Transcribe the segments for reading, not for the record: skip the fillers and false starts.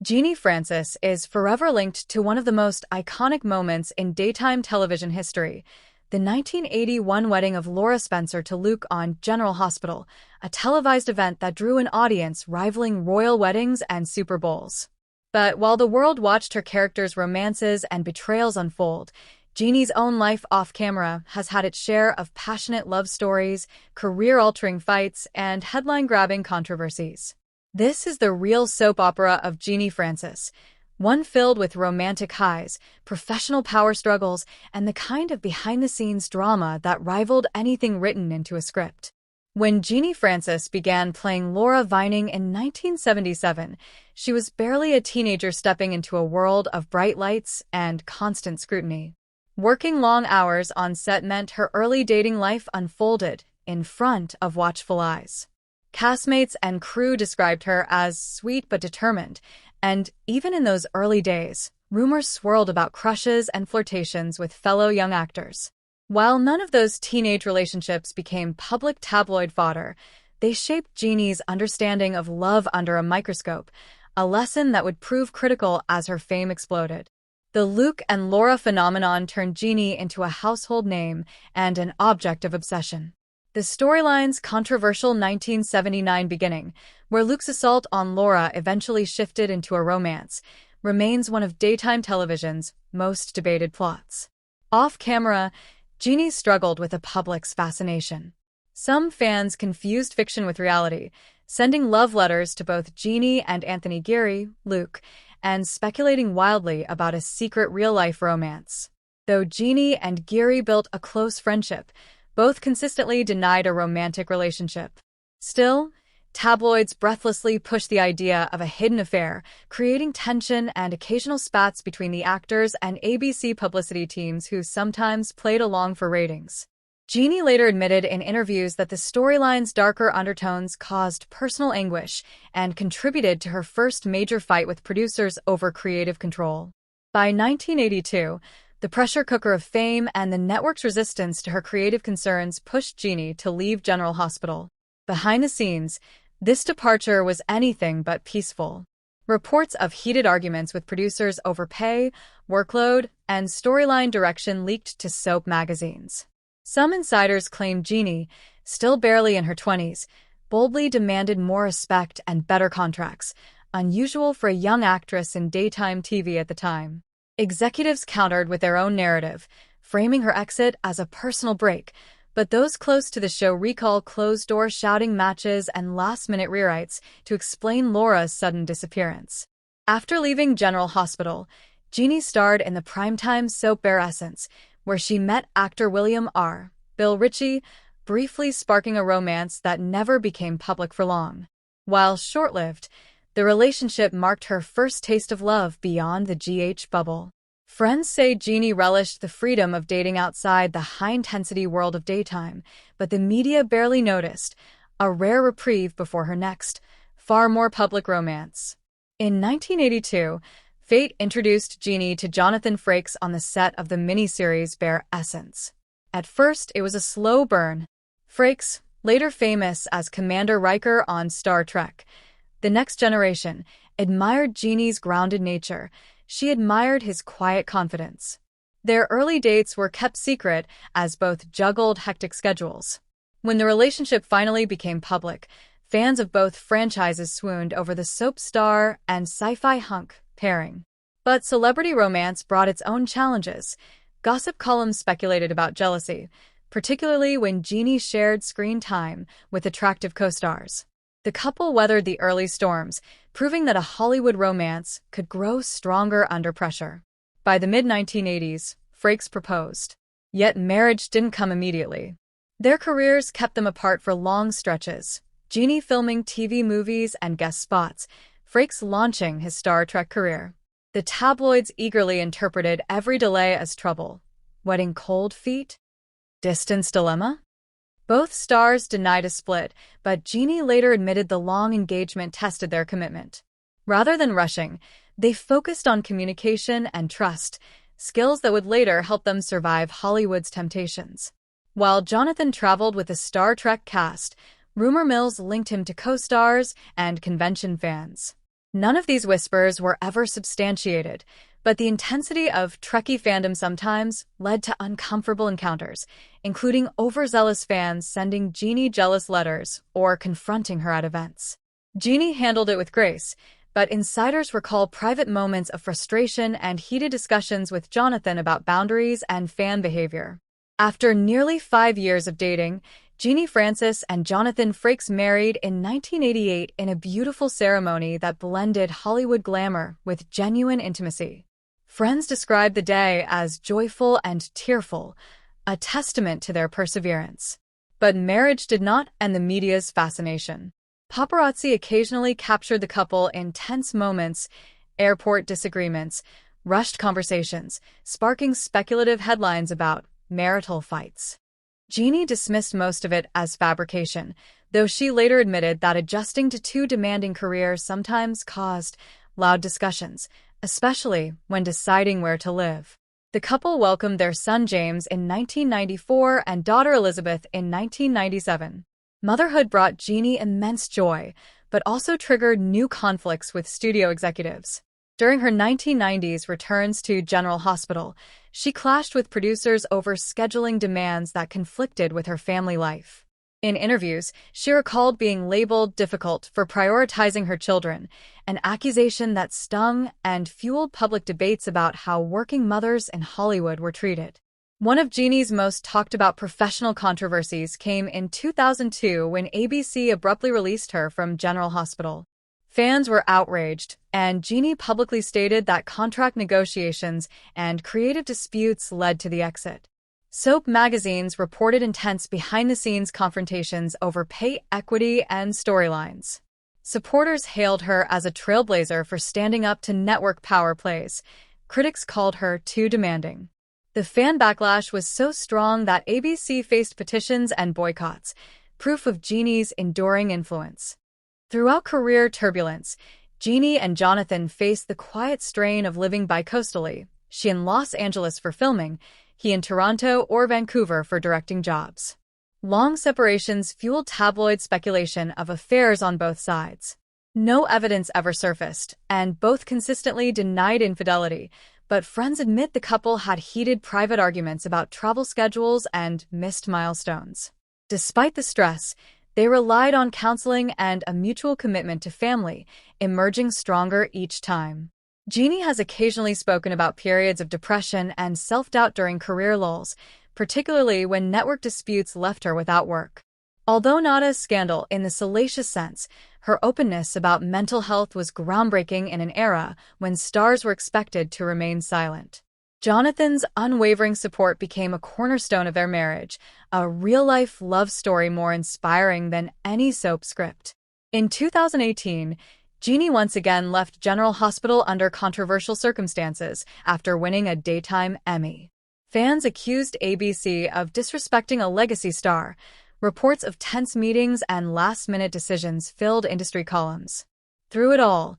Genie Francis is forever linked to one of the most iconic moments in daytime television history, the 1981 wedding of Laura Spencer to Luke on General Hospital, a televised event that drew an audience rivaling royal weddings and Super Bowls. But while the world watched her characters' romances and betrayals unfold, Genie's own life off-camera has had its share of passionate love stories, career-altering fights, and headline-grabbing controversies. This is the real soap opera of Genie Francis, one filled with romantic highs, professional power struggles, and the kind of behind-the-scenes drama that rivaled anything written into a script. When Genie Francis began playing Laura Vining in 1977, she was barely a teenager stepping into a world of bright lights and constant scrutiny. Working long hours on set meant her early dating life unfolded in front of watchful eyes. Castmates and crew described her as sweet but determined, and even in those early days, rumors swirled about crushes and flirtations with fellow young actors. While none of those teenage relationships became public tabloid fodder, they shaped Genie's understanding of love under a microscope, a lesson that would prove critical as her fame exploded. The Luke and Laura phenomenon turned Genie into a household name and an object of obsession. The storyline's controversial 1979 beginning, where Luke's assault on Laura eventually shifted into a romance, remains one of daytime television's most debated plots. Off-camera, Genie struggled with the public's fascination. Some fans confused fiction with reality, sending love letters to both Genie and Anthony Geary, Luke, and speculating wildly about a secret real-life romance. Though Genie and Geary built a close friendship, both consistently denied a romantic relationship. Still, tabloids breathlessly pushed the idea of a hidden affair, creating tension and occasional spats between the actors and ABC publicity teams who sometimes played along for ratings. Genie later admitted in interviews that the storyline's darker undertones caused personal anguish and contributed to her first major fight with producers over creative control. By 1982, the pressure cooker of fame and the network's resistance to her creative concerns pushed Genie to leave General Hospital. Behind the scenes, this departure was anything but peaceful. Reports of heated arguments with producers over pay, workload, and storyline direction leaked to soap magazines. Some insiders claimed Genie, still barely in her 20s, boldly demanded more respect and better contracts, unusual for a young actress in daytime TV at the time. Executives countered with their own narrative, framing her exit as a personal break, but those close to the show recall closed-door shouting matches and last-minute rewrites to explain Laura's sudden disappearance. After leaving General Hospital, Genie starred in the primetime soap Bare Essence, where she met actor William R. Bill Ritchie, briefly sparking a romance that never became public for long. While short-lived, the relationship marked her first taste of love beyond the GH bubble. Friends say Genie relished the freedom of dating outside the high-intensity world of daytime, but the media barely noticed, a rare reprieve before her next, far more public romance. In 1982, fate introduced Genie to Jonathan Frakes on the set of the miniseries Bare Essence. At first, it was a slow burn. Frakes, later famous as Commander Riker on Star Trek, The Next Generation, admired Genie's grounded nature. She admired his quiet confidence. Their early dates were kept secret as both juggled hectic schedules. When the relationship finally became public, fans of both franchises swooned over the soap star and sci-fi hunk pairing. But celebrity romance brought its own challenges. Gossip columns speculated about jealousy, particularly when Genie shared screen time with attractive co-stars. The couple weathered the early storms, proving that a Hollywood romance could grow stronger under pressure. By the mid-1980s, Frakes proposed. Yet marriage didn't come immediately. Their careers kept them apart for long stretches, Genie filming TV movies and guest spots, Frakes launching his Star Trek career. The tabloids eagerly interpreted every delay as trouble. Wedding cold feet? Distance dilemma? Both stars denied a split, but Genie later admitted the long engagement tested their commitment. Rather than rushing, they focused on communication and trust, skills that would later help them survive Hollywood's temptations. While Jonathan traveled with the Star Trek cast, rumor mills linked him to co-stars and convention fans. None of these whispers were ever substantiated, but the intensity of Trekkie fandom sometimes led to uncomfortable encounters, including overzealous fans sending Genie jealous letters or confronting her at events. Genie handled it with grace, but insiders recall private moments of frustration and heated discussions with Jonathan about boundaries and fan behavior. After nearly 5 years of dating, Genie Francis and Jonathan Frakes married in 1988 in a beautiful ceremony that blended Hollywood glamour with genuine intimacy. Friends described the day as joyful and tearful, a testament to their perseverance. But marriage did not end the media's fascination. Paparazzi occasionally captured the couple in tense moments, airport disagreements, rushed conversations, sparking speculative headlines about marital fights. Genie dismissed most of it as fabrication, though she later admitted that adjusting to two demanding careers sometimes caused loud discussions, especially when deciding where to live. The couple welcomed their son James in 1994 and daughter Elizabeth in 1997. Motherhood brought Genie immense joy, but also triggered new conflicts with studio executives. During her 1990s returns to General Hospital, she clashed with producers over scheduling demands that conflicted with her family life. In interviews, she recalled being labeled difficult for prioritizing her children, an accusation that stung and fueled public debates about how working mothers in Hollywood were treated. One of Genie's most talked-about professional controversies came in 2002 when ABC abruptly released her from General Hospital. Fans were outraged, and Genie publicly stated that contract negotiations and creative disputes led to the exit. Soap magazines reported intense behind-the-scenes confrontations over pay equity and storylines. Supporters hailed her as a trailblazer for standing up to network power plays. Critics called her too demanding. The fan backlash was so strong that ABC faced petitions and boycotts, proof of Genie's enduring influence. Throughout career turbulence, Genie and Jonathan faced the quiet strain of living bicoastally, she in Los Angeles for filming, he in Toronto or Vancouver for directing jobs. Long separations fueled tabloid speculation of affairs on both sides. No evidence ever surfaced, and both consistently denied infidelity, but friends admit the couple had heated private arguments about travel schedules and missed milestones. Despite the stress, they relied on counseling and a mutual commitment to family, emerging stronger each time. Genie has occasionally spoken about periods of depression and self-doubt during career lulls, particularly when network disputes left her without work. Although not a scandal in the salacious sense, her openness about mental health was groundbreaking in an era when stars were expected to remain silent. Jonathan's unwavering support became a cornerstone of their marriage, a real-life love story more inspiring than any soap script. In 2018, Genie once again left General Hospital under controversial circumstances after winning a Daytime Emmy. Fans accused ABC of disrespecting a legacy star. Reports of tense meetings and last-minute decisions filled industry columns. Through it all,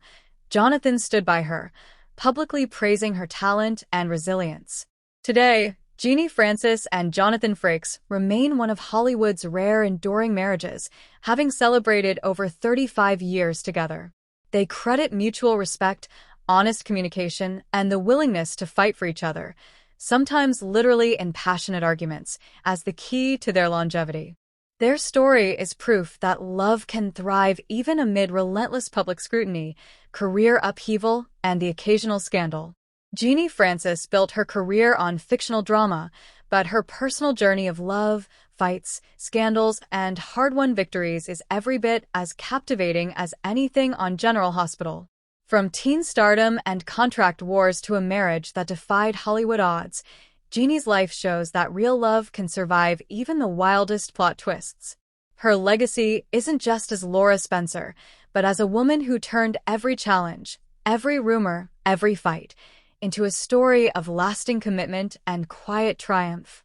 Jonathan stood by her, publicly praising her talent and resilience. Today, Genie Francis and Jonathan Frakes remain one of Hollywood's rare enduring marriages, having celebrated over 35 years together. They credit mutual respect, honest communication, and the willingness to fight for each other, sometimes literally in passionate arguments, as the key to their longevity. Their story is proof that love can thrive even amid relentless public scrutiny, career upheaval, and the occasional scandal. Genie Francis built her career on fictional drama, but her personal journey of love, fights, scandals, and hard-won victories is every bit as captivating as anything on General Hospital. From teen stardom and contract wars to a marriage that defied Hollywood odds, Genie's life shows that real love can survive even the wildest plot twists. Her legacy isn't just as Laura Spencer, but as a woman who turned every challenge, every rumor, every fight, into a story of lasting commitment and quiet triumph.